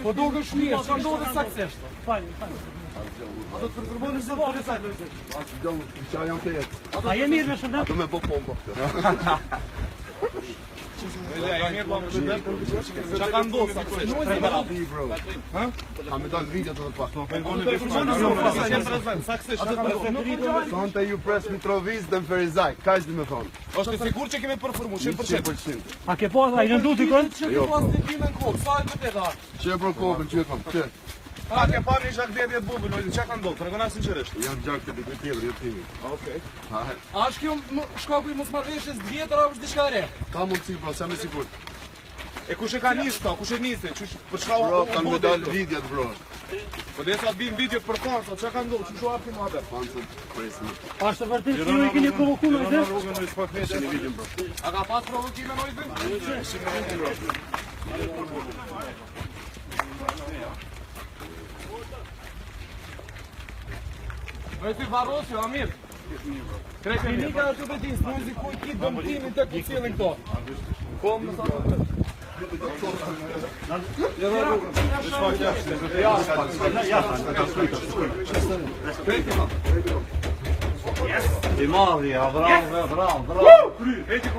Po duke shmija, s'ka ndodhe saksisht. Falë. A do të përgërboni zë policaj? Qa janë të jetë? A je mirë me shëndet? Ato me po pompo. Qa ka ndodhë saksisht? Ka me dalë video të dhe pak. Sonte ju pres Mitrovic dhe në Ferizaj, ka ishtë me thonë. Është sigur që kemi përformu, 100%. A ke po, a i rëndu t'i kënë? Që ke pas të time në kohë, sa e të teta? Që e për kokën, që e kom, që? A ke pa një shak 10 bubë, Lojzi, që ka ndodhë? Tregona sinqerisht. Janë gjak të dikë tjetër, jo timi. Okej. A është kjo shkaku i mosmarrëveshjes vjetër apo është diçka e re? Ka mundësi, pra, sa me sigur. E kush e ka nisë ta, kush e nisi? Për çka Bro, kanë me dalë videot, bro. Po dhe sa bim videot për pansa, çka ka ndodhur? Çu shoh aty më atë? Pancët, presin. A është vërtet që ju i keni provokuar me të? A ka pas provokime Lojzi? Lojzi varrosi, Amir. Klinika është të betis, Lojzi ku i ki dëmtimin të ku cilin këto. Kom në sa Ti marri, bravo.